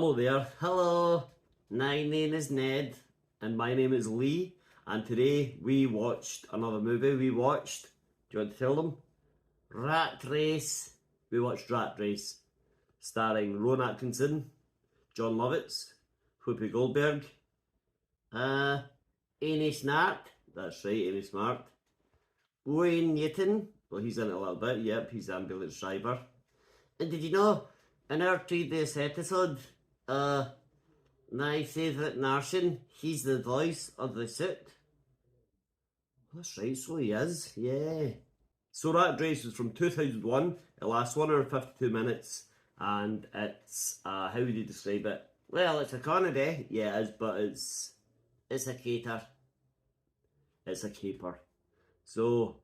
Hello there. Hello. My name is Ned and my name is Lee, and today we watched another movie. Do you want to tell them? Rat Race. We watched Rat Race, starring Rowan Atkinson, Jon Lovitz, Whoopi Goldberg, Amy Smart. That's right, Amy Smart. Wayne Newton. Well, he's in it a little bit. Yep, he's the ambulance driver. And did you know, in our previous episode, my favourite Martian, he's the voice of the suit. That's right, so he is, yeah. So Rat Race was from 2001. It lasts 1 hour and 52 minutes, and it's, how would you describe it? Well, it's a comedy, yeah it is, but it's a cater. It's a caper. So,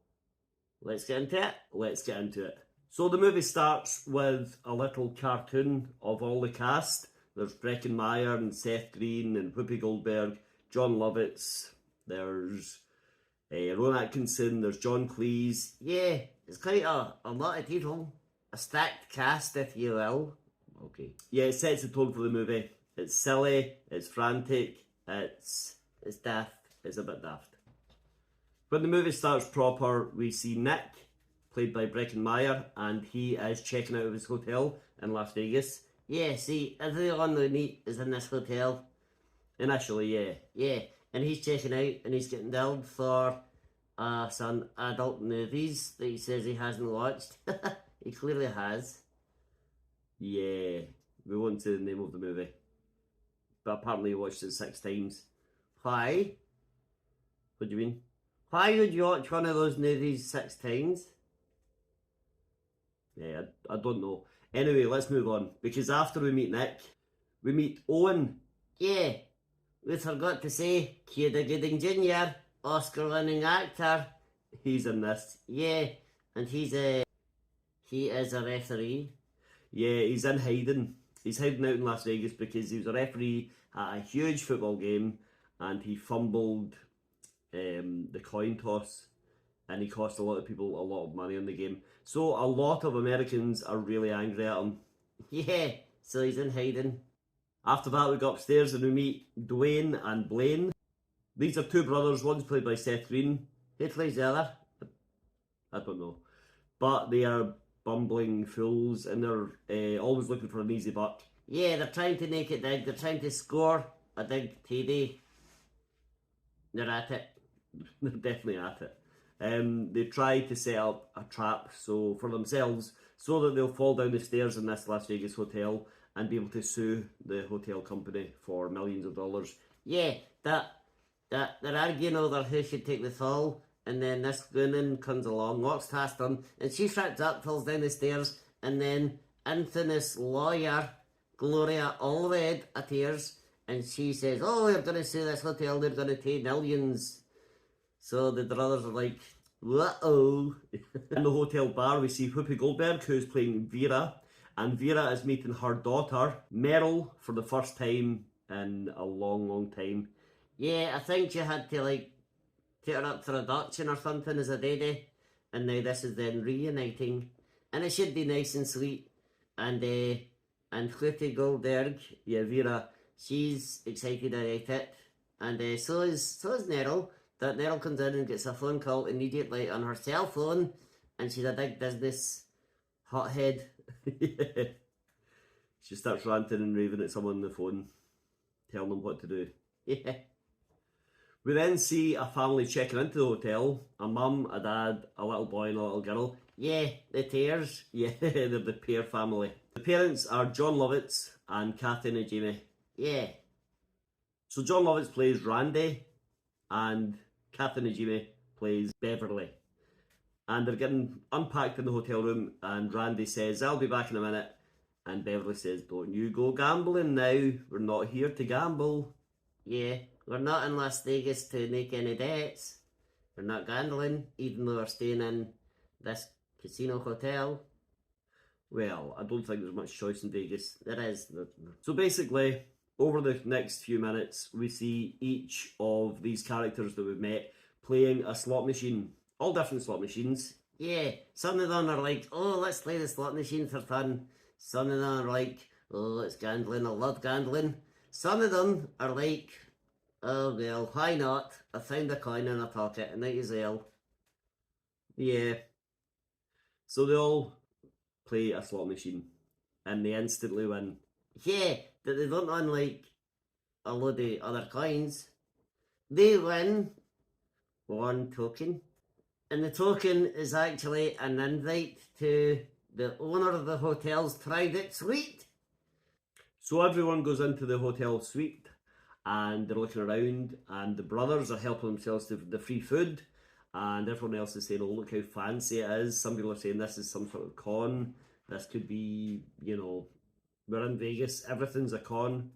let's get into it. So the movie starts with a little cartoon of all the cast. There's Breckin Meyer and Seth Green and Whoopi Goldberg, Jon Lovitz, there's Rowan Atkinson, there's John Cleese. Yeah, it's quite a lot of people. A stacked cast, if you will. Okay. Yeah, it sets the tone for the movie. It's silly, it's frantic, it's daft. It's a bit daft. When the movie starts proper, we see Nick, played by Breckin Meyer, and he is checking out of his hotel in Las Vegas. Yeah, see, everyone we meet is in this hotel. Initially, yeah. And he's checking out and he's getting billed for some adult movies that he says he hasn't watched. He clearly has. Yeah, we won't say the name of the movie. But apparently he watched it 6 times. Why? What do you mean? Why would you watch one of those movies 6 times? Yeah, I don't know. Anyway, let's move on. Because after we meet Nick, we meet Owen. Yeah, we forgot to say, Cuba Gooding Jr, Oscar-winning actor. He's in this. Yeah, and he is a referee. Yeah, he's in hiding. He's hiding out in Las Vegas because he was a referee at a huge football game and he fumbled the coin toss. And he cost a lot of people a lot of money on the game. So a lot of Americans are really angry at him. Yeah, so he's in hiding. After that we go upstairs and we meet Dwayne and Blaine. These are 2 brothers, one's played by Seth Green. Who plays the other? I don't know. But they are bumbling fools and they're always looking for an easy buck. Yeah, they're trying to make it big. They're trying to score a big TD. They're at it. They're definitely at it. They try to set up a trap for themselves so that they'll fall down the stairs in this Las Vegas hotel and be able to sue the hotel company for millions of dollars. Yeah, they're arguing over who should take the fall, and then this woman comes along, walks past them, and she straps up, falls down the stairs, and then infamous lawyer Gloria Allred appears, and she says, "Oh, we're going to sue this hotel, they're going to pay millions." So the brothers are like, "Uh-oh." In the hotel bar, we see Whoopi Goldberg, who's playing Vera, and Vera is meeting her daughter, Meryl, for the first time in a long, long time. Yeah, I think you had to, take her up for adoption or something as a baby, and now this is then reuniting, and it should be nice and sweet. And Whoopi Goldberg, yeah, Vera, she's excited about it, and so is Meryl. That Meryl comes in and gets a phone call immediately on her cell phone, and she's a big business hothead. She starts ranting and raving at someone on the phone, telling them what to do. Yeah. We then see a family checking into the hotel, a mum, a dad, a little boy and a little girl. Yeah, the Tears. Yeah, they're the Pear family. The parents are Jon Lovitz and Kathy and Jamie. Yeah. So Jon Lovitz plays Randy, and Kathy Najimy plays Beverly. And they're getting unpacked in the hotel room, and Randy says, "I'll be back in a minute." And Beverly says, "Don't you go gambling now. We're not here to gamble." Yeah, we're not in Las Vegas to make any bets. We're not gambling, even though we're staying in this casino hotel. Well, I don't think there's much choice in Vegas. There is. So basically, over the next few minutes, we see each of these characters that we've met playing a slot machine. All different slot machines. Yeah, some of them are like, "Oh, let's play the slot machine for fun." Some of them are like, oh, it's gambling, I love gambling. Some of them are like, oh well, why not? I found a coin in a pocket and might as well. Yeah. So they all play a slot machine and they instantly win. Yeah, that they don't unlike a load of other coins. They win one token. And the token is actually an invite to the owner of the hotel's private suite. So everyone goes into the hotel suite and they're looking around, and the brothers are helping themselves to the free food, and everyone else is saying, oh, look how fancy it is. Some people are saying this is some sort of con. This could be, you know, we're in Vegas, everything's a con.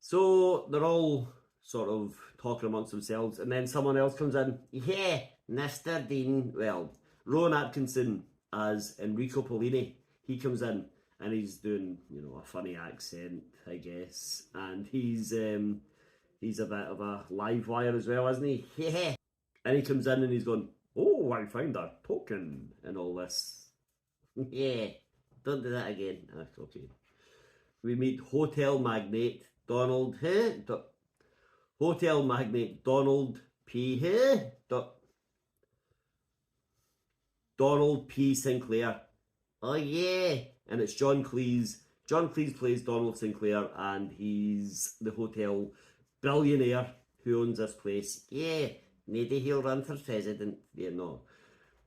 So they're all sort of talking amongst themselves, and then someone else comes in. Yeah, Mr. Dean, well, Rowan Atkinson as Enrico Pollini. He comes in and he's doing, you know, a funny accent, I guess, and he's a bit of a live wire as well, isn't he? Yeah. And he comes in and he's going, oh, I found a token and all this. Yeah, don't do that again. Okay. We meet hotel magnate Donald Hotel magnate Donald P. Sinclair. Oh yeah, and it's John Cleese. John Cleese plays Donald Sinclair, and he's the hotel billionaire who owns this place. Yeah, maybe he'll run for president. Yeah, no.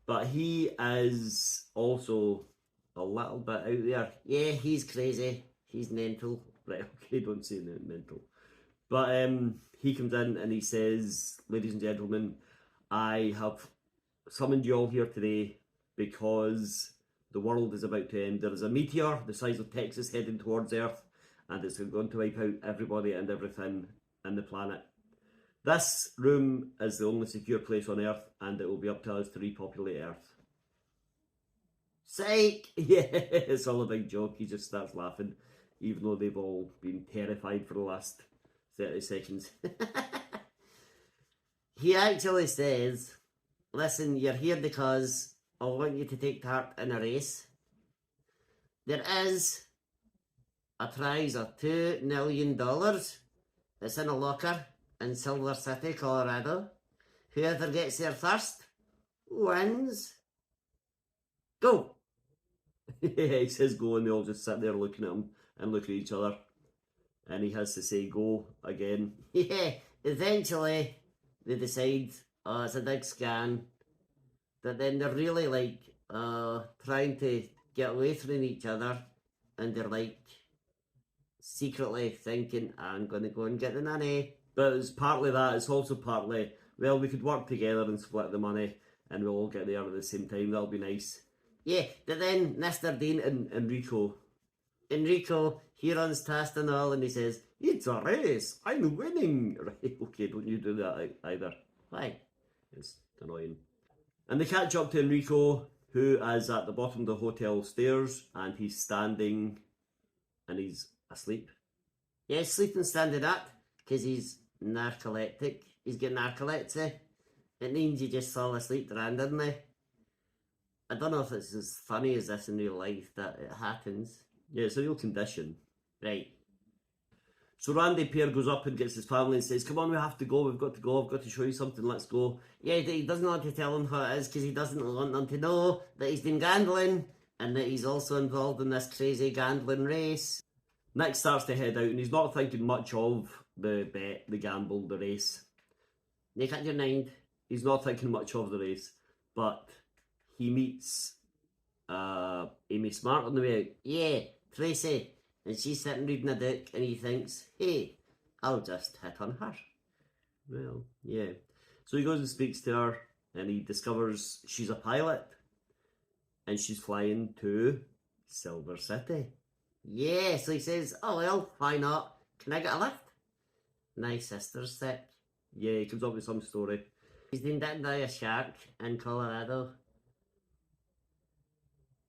But he is also a little bit out there. Yeah, he's crazy. He's mental. Right, okay, don't say mental. But he comes in and he says, ladies and gentlemen, I have summoned you all here today because the world is about to end. There is a meteor the size of Texas heading towards Earth, and it's going to wipe out everybody and everything in the planet. This room is the only secure place on Earth, and it will be up to us to repopulate Earth. Psych! Yeah, it's all a big joke. He just starts laughing, even though they've all been terrified for the last 30 seconds. He actually says, listen, you're here because I want you to take part in a race. There is a prize of $2 million. It's in a locker in Silver City, Colorado. Whoever gets there first wins. Go! He says go, and they all just sit there looking at him and look at each other. And he has to say go again. Yeah, eventually they decide, oh, it's a big scam. But then they're really like trying to get away from each other, and they're like secretly thinking, I'm going to go and get the nanny. But it's partly that, it's also partly, well, we could work together and split the money and we'll all get there at the same time, that'll be nice. Yeah, but then Mr. Dean and Enrico, he runs past and all, and he says, it's a race, I'm winning. Right, okay, don't you do that either. Why? It's annoying. And they catch up to Enrico, who is at the bottom of the hotel stairs, and he's standing and he's asleep. Yeah, he's sleeping standing up because he's narcoleptic. He's got narcolepsy. It means he just fall asleep randomly. I don't know if it's as funny as this in real life that it happens. Yeah, it's a real condition. Right. So Randy Pear goes up and gets his family and says, come on, we have to go, we've got to go, I've got to show you something, let's go. Yeah, he doesn't want to tell them what it is because he doesn't want them to know that he's been gambling and that he's also involved in this crazy gambling race. Nick starts to head out and he's not thinking much of the bet, the gamble, the race. Make up your mind. He's not thinking much of the race, but he meets Amy Smart on the way out. Yeah, Tracy. And she's sitting reading a book and he thinks, hey, I'll just hit on her. Well, yeah. So he goes and speaks to her and he discovers she's a pilot and she's flying to Silver City. Yeah, so he says, oh well, why not? Can I get a lift? My sister's sick. Yeah, he comes up with some story. He's been bitten by a shark in Colorado.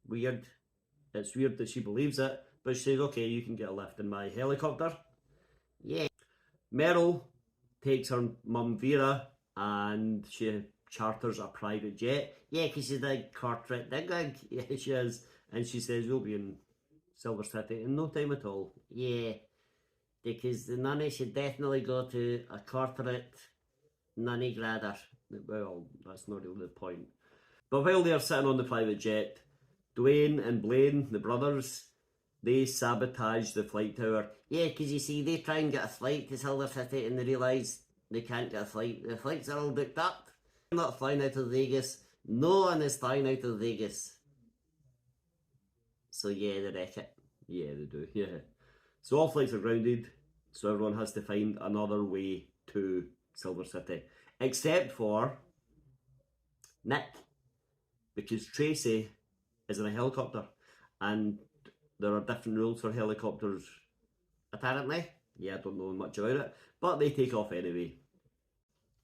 Weird. It's weird that she believes it, but she says, okay, you can get a lift in my helicopter. Yeah. Meryl takes her mum Vera and she charters a private jet. Yeah, because she's a corporate bigwig. Yeah, she is. And she says, we'll be in Silver City in no time at all. Yeah, because the nanny should definitely go to a corporate nanny grader. Well, that's not really the point. But while they're sitting on the private jet, Dwayne and Blaine, the brothers, they sabotage the flight tower. Yeah, because you see, they try and get a flight to Silver City and they realise they can't get a flight. The flights are all booked up. They're not flying out of Vegas. No one is flying out of Vegas. So yeah, they wreck it. Yeah, they do, yeah. So all flights are grounded, so everyone has to find another way to Silver City. Except for Nick, because Tracy is in a helicopter, and there are different rules for helicopters, apparently. Yeah, I don't know much about it, but they take off anyway.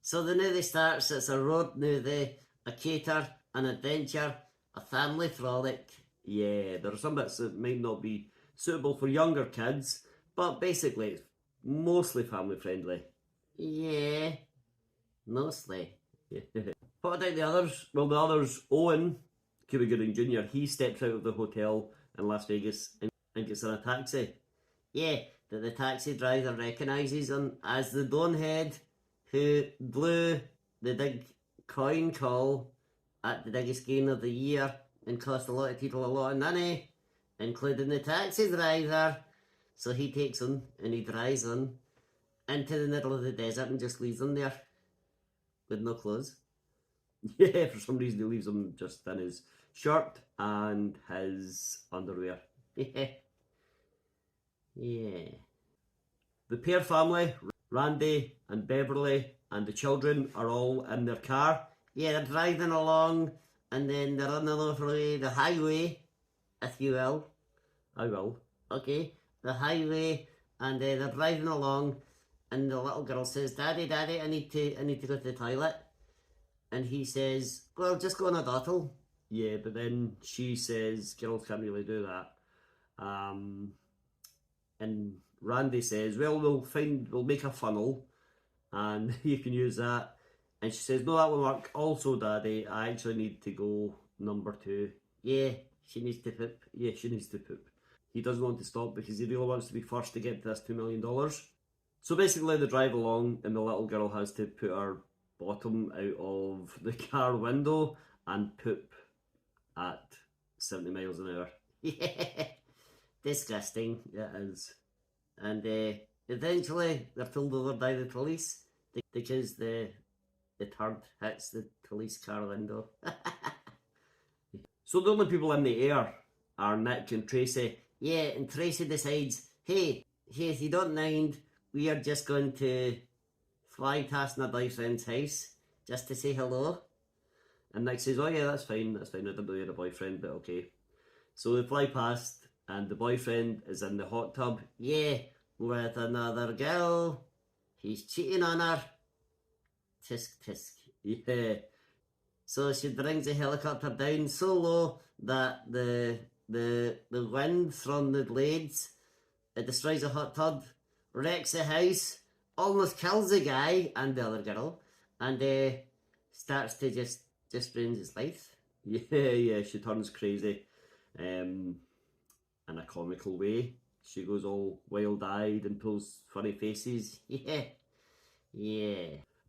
So the movie starts, it's a road movie, a cater, an adventure, a family frolic. Yeah, there are some bits that might not be suitable for younger kids, but basically it's mostly family friendly. Yeah, mostly. What about the others? Well, the others, Owen, Cuba Gooding Jr., he steps out of the hotel in Las Vegas and gets in a taxi. Yeah, that the taxi driver recognises him as the Bonehead who blew the big coin call at the biggest game of the year and cost a lot of people a lot of money, including the taxi driver. So he takes him and he drives him into the middle of the desert and just leaves him there with no clothes. Yeah, for some reason he leaves him just in his shirt and his underwear. Yeah. Yeah. The Pear family, Randy and Beverly and the children are all in their car. Yeah, they're driving along and then they're on the highway, if you will. I will. Okay, the highway, and they're driving along and the little girl says, Daddy, Daddy, I need to go to the toilet. And he says, well, just go on a bottle. Yeah, but then she says, girls can't really do that. And Randy says, well, we'll make a funnel and you can use that. And she says, no, that won't work. Also, Daddy, I actually need to go number 2. Yeah, she needs to poop. Yeah, she needs to poop. He doesn't want to stop because he really wants to be first to get to this $2 million. So basically they drive along and the little girl has to put her bottom out of the car window and poop at 70 miles an hour. Yeah, disgusting, it is. And eventually they're pulled over by the police because the turd hits the police car window. So the only people in the air are Nick and Tracy. Yeah, and Tracy decides, hey, if you don't mind, we are just going to fly past my boyfriend's house just to say hello. And Nick says, oh yeah, that's fine, I didn't know you had a boyfriend, but okay. So they fly past and the boyfriend is in the hot tub. Yeah, with another girl. He's cheating on her. Tisk tisk. Yeah. So she brings the helicopter down so low that the wind from the blades, it destroys the hot tub, wrecks the house, almost kills the guy and the other girl, and starts to just ruins his life. Yeah, she turns crazy in a comical way. She goes all wild-eyed and pulls funny faces. Yeah.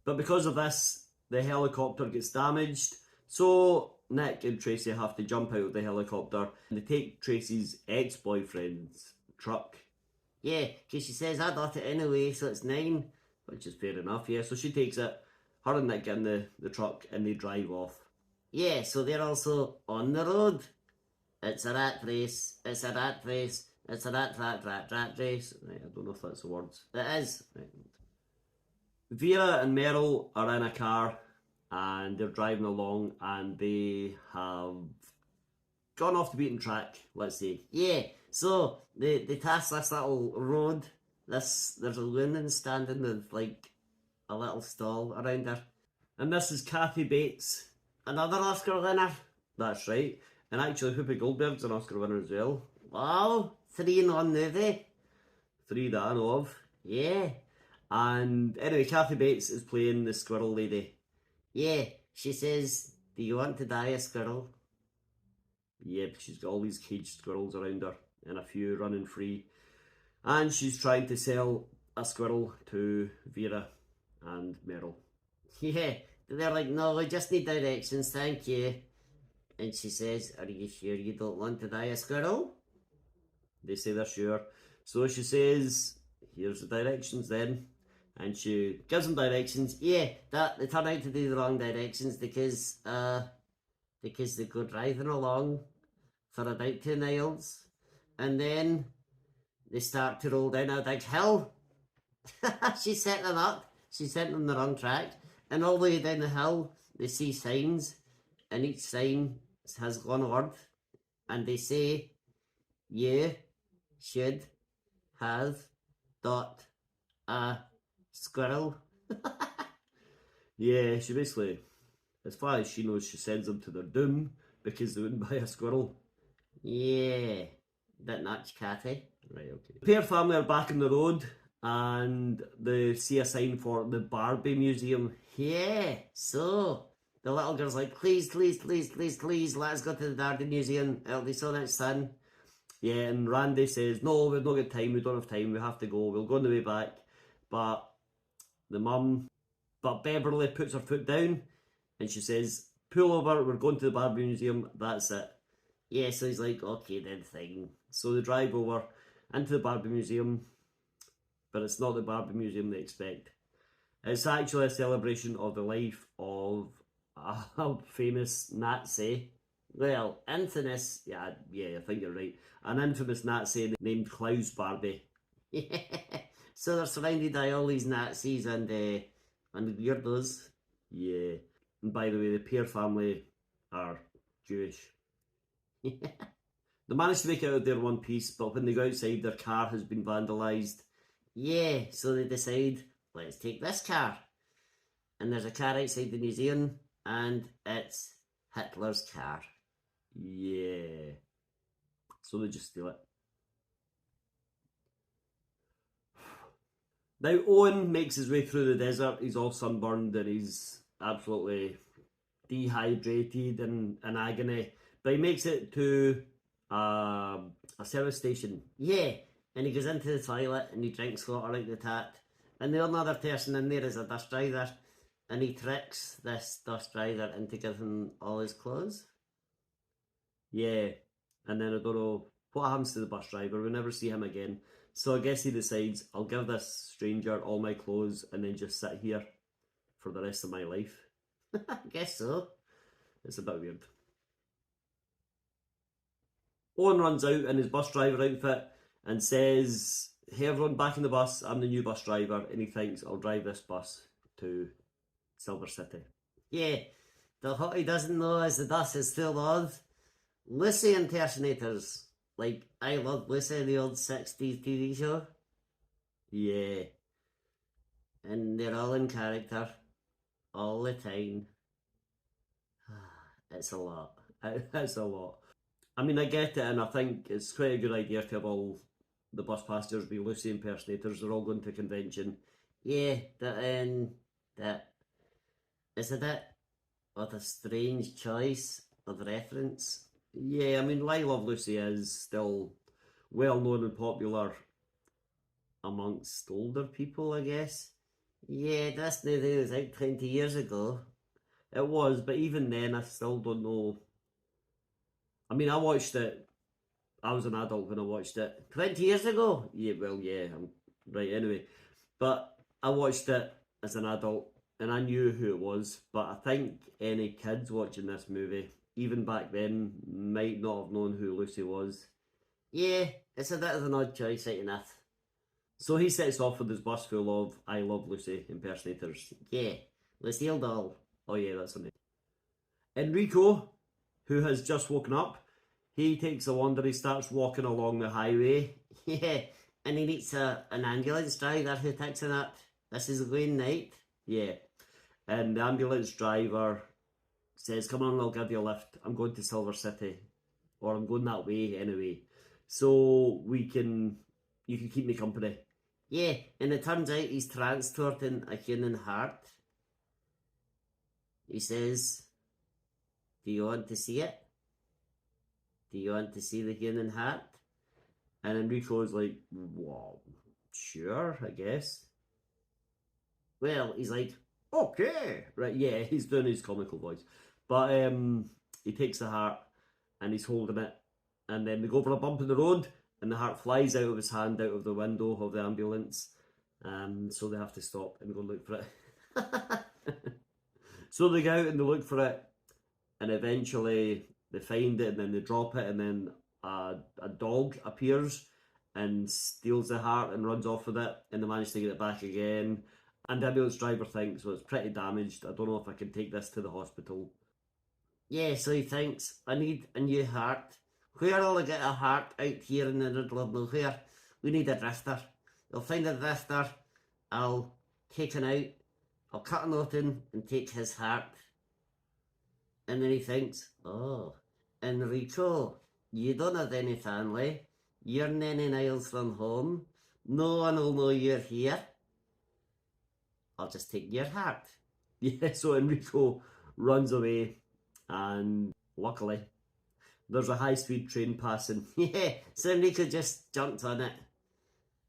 But because of this, the helicopter gets damaged, so Nick and Tracy have to jump out of the helicopter and they take Tracy's ex-boyfriend's truck. Yeah, because she says, I bought it anyway, so it's 9, which is fair enough, yeah. So she takes it, her and Nick get in the truck and they drive off. Yeah, so they're also on the road. It's a rat race, it's a rat race, it's a rat race. Right, I don't know if that's the words. It is. Right. Vera and Meryl are in a car and they're driving along and they have gone off the beaten track, let's say. Yeah, so they pass this little road. There's a woman standing with like a little stall around her. And this is Kathy Bates, another Oscar winner. That's right. And actually Whoopi Goldberg's an Oscar winner as well. Wow, 3 in one movie. 3 that I know of. Yeah. And anyway, Kathy Bates is playing the squirrel lady. Yeah, she says, do you want to die a squirrel? Yeah, because she's got all these caged squirrels around her. and a few running free. And she's trying to sell a squirrel to Vera and Meryl. Yeah, they're like, no, we just need directions, thank you. And she says, are you sure you don't want to buy a squirrel? They say they're sure. So she says, here's the directions then. And she gives them directions. Yeah, they turn out to do the wrong directions because they go driving along for about 2 miles. And then they start to roll down a big hill. She's setting them up. She's setting them the wrong track. And all the way down the hill, they see signs. And each sign has one word. And they say, you should have got a squirrel. Yeah, she basically, as far as she knows, she sends them to their doom because they wouldn't buy a squirrel. Yeah, bit nuts, Cathy. Right, okay. The pair family are back on the road and they see a sign for the Barbie Museum. Yeah, so the little girl's like, please, please, please, please, please, let's go to the Barbie Museum. It'll be so much fun. Yeah, and Randy says, no, we've not got time, we don't have time, we have to go, we'll go on the way back. But Beverly puts her foot down and she says, pull over, we're going to the Barbie Museum, that's it. Yeah, so he's like, okay then, fine. So they drive over into the Barbie Museum, but it's not the Barbie Museum they expect. It's actually a celebration of the life of a famous Nazi. Well, infamous, yeah, I think you're right. An infamous Nazi named Klaus Barbie. So they're surrounded by all these Nazis and weirdos. Yeah. And by the way, the Pear family are Jewish. They managed to make it out there in one piece, but when they go outside, their car has been vandalised. Yeah, so they decide, let's take this car. And there's a car outside the museum, and it's Hitler's car. Yeah. So they just steal it. Now Owen makes his way through the desert. He's all sunburned and he's absolutely dehydrated and in agony. But he makes it to a service station. Yeah. And he goes into the toilet and he drinks water out the tap. And the only other person in there is a bus driver. And he tricks this bus driver into giving him all his clothes. Yeah. And then I don't know what happens to the bus driver. We never see him again. So I guess he decides, I'll give this stranger all my clothes and then just sit here for the rest of my life. I guess so. It's a bit weird. Owen runs out in his bus driver outfit and says, hey everyone, back in the bus, I'm the new bus driver. And he thinks, I'll drive this bus to Silver City. Yeah, what he doesn't know is the bus is full of Lucy impersonators. Like, I Love Lucy, the old 60s TV show. Yeah. And they're all in character. All the time. It's a lot. It's a lot. I mean, I get it, and I think it's quite a good idea to have all the bus passengers be Lucy impersonators. They're all going to a convention. Yeah, that is a bit of a strange choice of reference. Yeah, I mean, I Love Lucy is still well known and popular amongst older people, I guess. Yeah, this movie was out 20 years ago. It was, but even then, I still don't know. I mean, I watched it. I was an adult when I watched it 20 years ago. Yeah, well, yeah, I'm right anyway. But I watched it as an adult and I knew who it was. But I think any kids watching this movie, even back then, might not have known who Lucy was. Yeah, it's a bit of an odd choice, ain't enough. So he sets off with his bus full of I Love Lucy impersonators. Yeah, Lucille Doll. Oh yeah, that's her name. Enrico, who has just woken up, he takes a wander, he starts walking along the highway. Yeah, and he meets an ambulance driver who picks him up. This is Wayne Knight. Yeah, and the ambulance driver says, come on, I'll give you a lift. I'm going to Silver City. Or I'm going that way anyway. So you can keep me company. Yeah, and it turns out he's transporting a human heart. He says, do you want to see it? Do you want to see the human heart? And Enrico's like, well, sure, I guess. Well, he's like, okay, right, yeah, he's doing his comical voice. But he takes the heart and he's holding it, and then they go for a bump in the road, and the heart flies out of his hand, out of the window of the ambulance. So they have to stop and go look for it. So they go out and they look for it, and eventually they find it, and then they drop it, and then a dog appears and steals the heart and runs off with it, and they manage to get it back again. And the ambulance driver thinks, well, it's pretty damaged. I don't know if I can take this to the hospital. Yeah, so he thinks, I need a new heart. Where will I get a heart out here in the middle of nowhere? We need a drifter. I'll find a drifter. I'll take him out. I'll cut him open and take his heart. And then he thinks, oh, Enrico, you don't have any family. You're 90 miles from home. No one will know you're here. I'll just take your heart. Yeah, so Enrico runs away, and luckily there's a high-speed train passing. Yeah, so Enrico just jumped on it.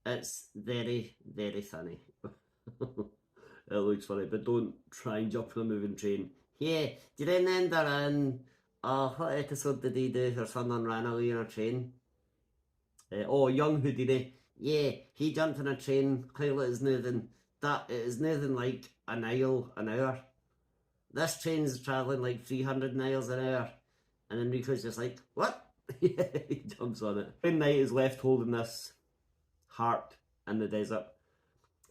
It's very, very funny. It looks funny, but don't try and jump on a moving train. Yeah, do you remember what episode did he do where someone ran away on a train? Young Houdini. Yeah, he jumped on a train while it was moving. It is nothing like a mile an hour. This train's travelling like 300 miles an hour. And Enrico's just like, what? Yeah, he jumps on it. One night is left holding this heart in the desert,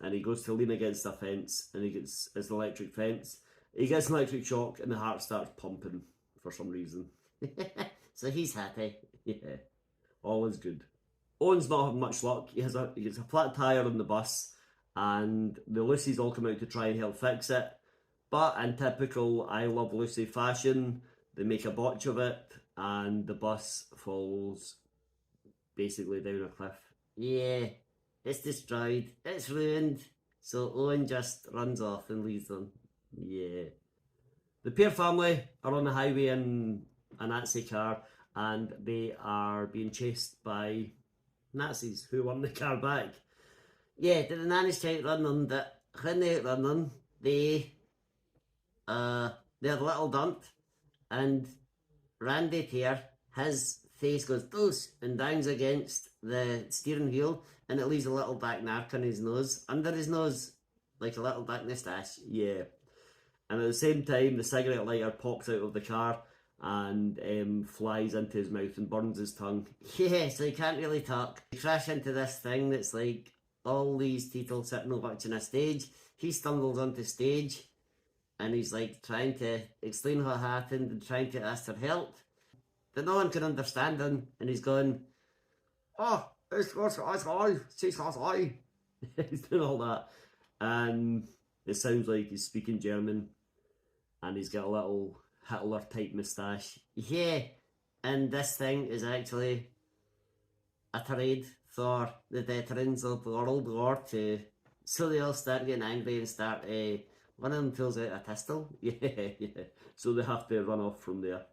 and he goes to lean against a fence, and he gets his electric fence. He gets an electric shock, and the heart starts pumping for some reason. So he's happy. Yeah, all is good. Owen's not having much luck. He gets a flat tyre on the bus, and the Lucys all come out to try and help fix it. But in typical I Love Lucy fashion, they make a botch of it, and the bus falls basically down a cliff. Yeah, it's destroyed, it's ruined. So Owen just runs off and leaves them. Yeah. The Pear family are on the highway in a Nazi car, and they are being chased by Nazis who want the car back. Yeah, the nannies try to run them, but when they run them, they're a little dumped, and Randy Pear, his face goes loose and bangs against the steering wheel, and it leaves a little black mark on his nose, under his nose, like a little black moustache. Yeah. And at the same time, the cigarette lighter pops out of the car and flies into his mouth and burns his tongue. Yeah, so he can't really talk. He crash into this thing that's like all these people sitting watching a stage. He stumbles onto stage, and he's like trying to explain what happened and trying to ask for help. But no one can understand him, and he's going, oh, it's I. He's doing all that. And it sounds like he's speaking German, and he's got a little Hitler-type moustache. Yeah, and this thing is actually a parade for the veterans of World War II. So they all start getting angry and start, one of them pulls out a pistol. Yeah. So they have to run off from there.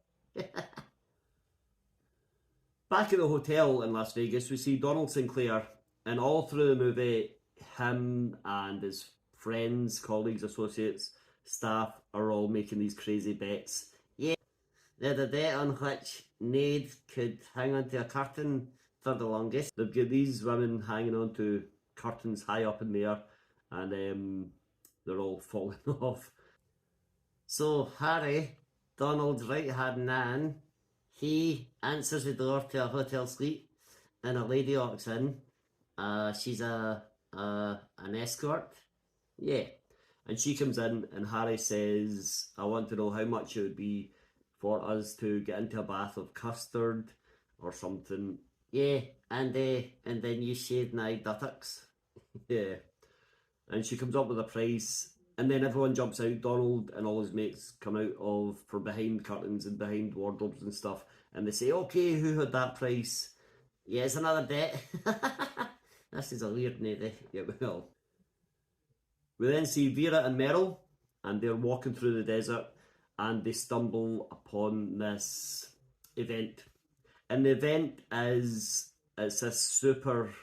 Back at the hotel in Las Vegas, we see Donald Sinclair, and all through the movie, him and his friends, colleagues, associates, staff are all making these crazy bets. Yeah, they had a bet on which maid could hang onto a curtain for the longest. They've got these women hanging onto curtains high up in the air, and they're all falling off. So Harry, Donald's right-hand man, he answers the door to a hotel suite, and a lady walks in. She's an escort. Yeah. And she comes in, and Harry says, I want to know how much it would be for us to get into a bath of custard or something. Yeah, and then you shave my buttocks. Yeah. And she comes up with a price, and then everyone jumps out. Donald and all his mates come out from behind curtains and behind wardrobes and stuff, and they say, okay, who had that price? Yeah, it's another bet. This is a weird movie. Yeah, well. We then see Vera and Meryl, and they're walking through the desert, and they stumble upon this event. And the event is it's this super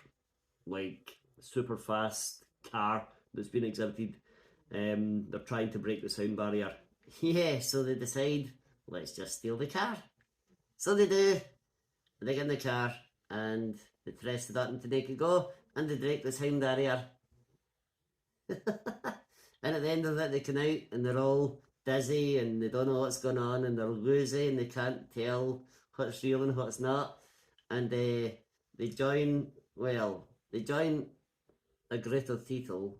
fast car that's been exhibited. They're trying to break the sound barrier. Yeah, so they decide, let's just steal the car. So they do. They get in the car and they press the button to make it go, and they break the sound barrier. And at the end of it, they come out and they're all dizzy and they don't know what's going on and they're woozy and they can't tell what's real and what's not. And they join a group of people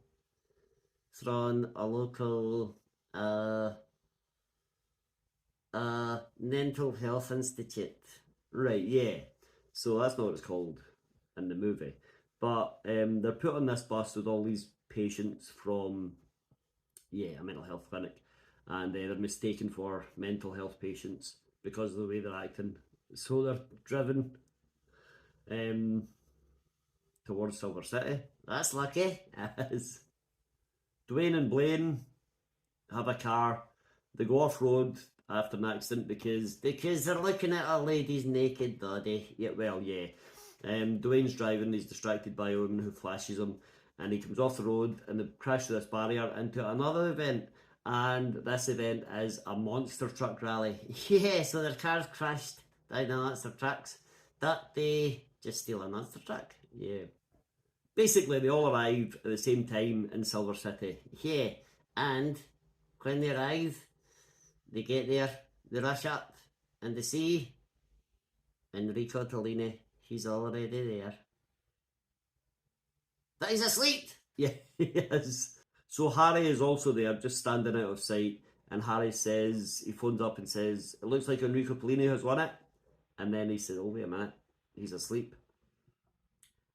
from a local mental health institute. Right, yeah. So that's not what it's called in the movie. But they're put on this bus with all these patients from, a mental health clinic. And they're mistaken for mental health patients because of the way they're acting. So they're driven towards Silver City. That's lucky. As Dwayne and Blaine have a car. They go off road after an accident because they're looking at a lady's naked body. Dwayne's driving, he's distracted by a woman who flashes him, and he comes off the road and they crash through this barrier into another event. And this event is a monster truck rally. Yeah, so their cars crashed down the monster trucks. That they just steal a monster truck. Yeah. Basically, they all arrive at the same time in Silver City. Yeah, and when they arrive, they get there, they rush up, and they see Enrico Tellini. He's already there. But he's asleep! Yeah, he is. So Harry is also there, just standing out of sight, and Harry says, he phones up and says, it looks like Enrico Tellini has won it. And then he says, oh, wait a minute, he's asleep.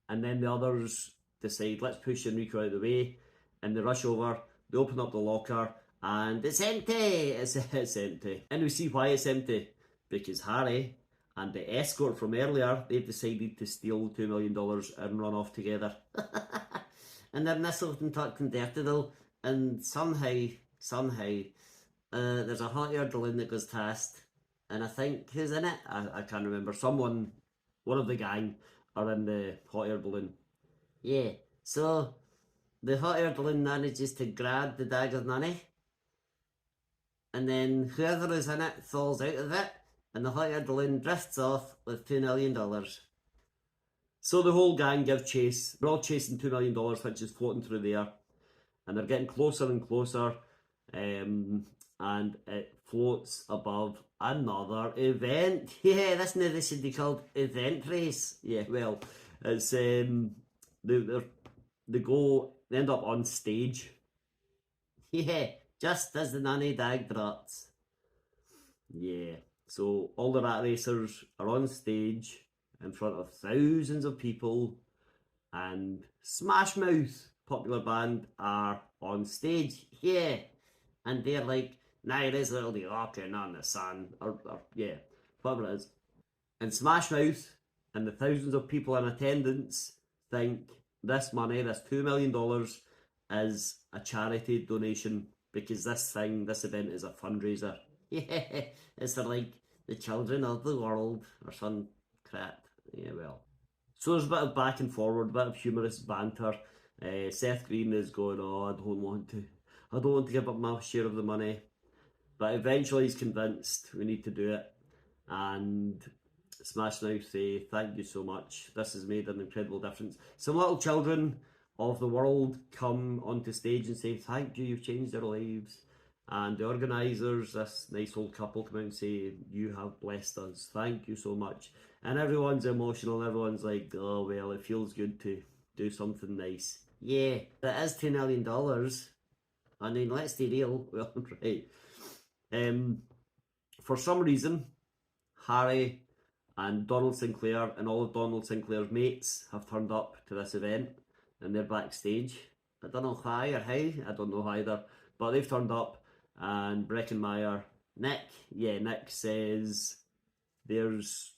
And then the others decide, let's push Enrico out of the way, and they rush over, they open up the locker, and it's empty! It's empty. And we see why it's empty. Because Harry and the escort from earlier, they've decided to steal $2 million and run off together. And they're nestled and tucked in Dirtydale, and somehow, there's a hot air balloon that goes past, and I think, who's in it? I can't remember. One of the gang are in the hot air balloon. Yeah, so the hot air balloon manages to grab the bag of money, and then whoever is in it falls out of it, and the hot air balloon drifts off with $2 million. So the whole gang give chase. They're all chasing $2 million, which is floating through the air, and they're getting closer and closer, and it floats above another event. Yeah, this should be called Event Race. Yeah, well, it's they end up on stage. Yeah, just as the nanny dag drops. Yeah, so all the rat racers are on stage in front of thousands of people, and Smash Mouth, popular band, are on stage. Yeah, and they're like, now this will be rocking on the sun, or whatever it is. And Smash Mouth and the thousands of people in attendance think this money, this $2 million, is a charity donation, because this event is a fundraiser. Yeah, it's for like the children of the world or some crap. Yeah, well. So there's a bit of back and forward, a bit of humorous banter. Seth Green is going, oh, I don't want to give up my share of the money. But eventually he's convinced we need to do it. And Smash Mouth say, thank you so much. This has made an incredible difference. Some little children of the world come onto stage and say, thank you, you've changed our lives. And the organisers, this nice old couple, come out and say, you have blessed us, thank you so much. And everyone's emotional, everyone's like, oh well, it feels good to do something nice. Yeah, that is $2 million. I mean, let's be real. Well, right. For some reason, Harry and Donald Sinclair and all of Donald Sinclair's mates have turned up to this event, and they're backstage. I don't know why or how, I don't know either, but they've turned up, and Breckenmeyer, Nick says there's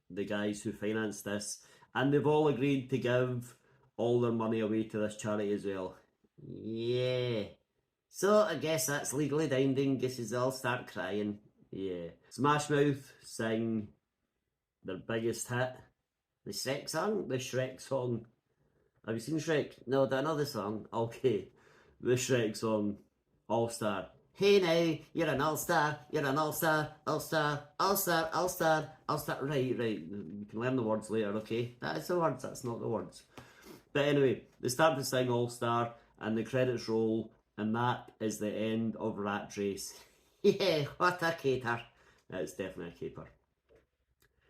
the guys who financed this, and they've all agreed to give all their money away to this charity as well. Yeah. So I guess that's legally binding, guess they all start crying. Yeah. Smash Mouth sing their biggest hit, The Shrek song? The Shrek song. Have you seen Shrek? No, the another song. Okay. The Shrek song. All-Star. Hey now, you're an all-star, you're an all-star, all-star, all-star, all-star, all-star. Right. You can learn the words later, okay? That is the words, that's not the words. But anyway, they start to sing All-Star, and the credits roll, and that is the end of Rat Race. Yeah, what a caper. It's definitely a caper.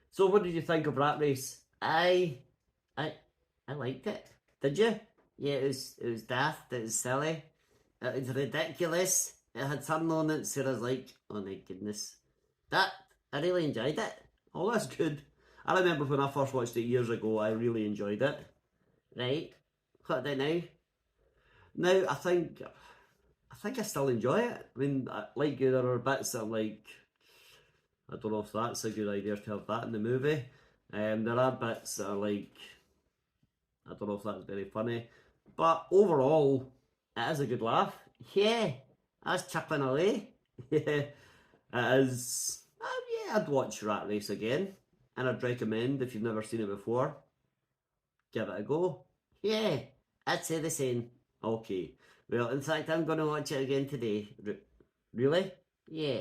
So what did you think of Rat Race? I liked it. Did you? Yeah, it was daft, it was silly, it was ridiculous. It had something on it, so I was like, oh my goodness. I really enjoyed it. Oh, that's good. I remember when I first watched it years ago, I really enjoyed it. Right? What about now? Now, I think I still enjoy it. I mean, like you, there are bits that I'm like, I don't know if that's a good idea to have that in the movie. There are bits that are like, I don't know if that's very funny. But overall, it is a good laugh. Yeah, that's chuckling away. Yeah, it is. Yeah, I'd watch Rat Race again. And I'd recommend, if you've never seen it before, give it a go. Yeah, I'd say the same. Okay. Well, in fact, I'm going to watch it again today. Really? Yeah.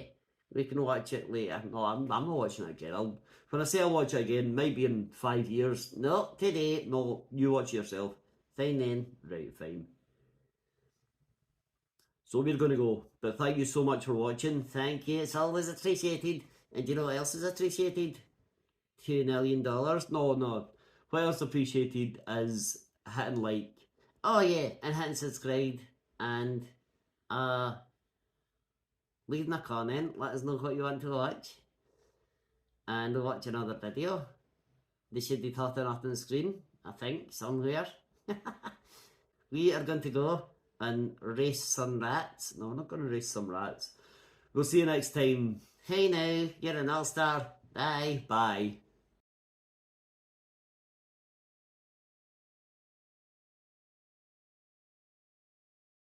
We can watch it later. No, I'm not watching it again. When I say I'll watch it again, maybe in 5 years. No, today. No, you watch it yourself. Fine then. Right, fine. So we're going to go. But thank you so much for watching. Thank you. It's always appreciated. And you know what else is appreciated? $2 million. No. What else appreciated is hitting like. Oh yeah, and hitting subscribe. And leaving a comment. Let us know what you want to watch. And we'll watch another video. They should be popping up on the screen, I think, somewhere. We are going to go and race some rats. No, we're not going to race some rats. We'll see you next time. Hey now, you're an all-star. Bye.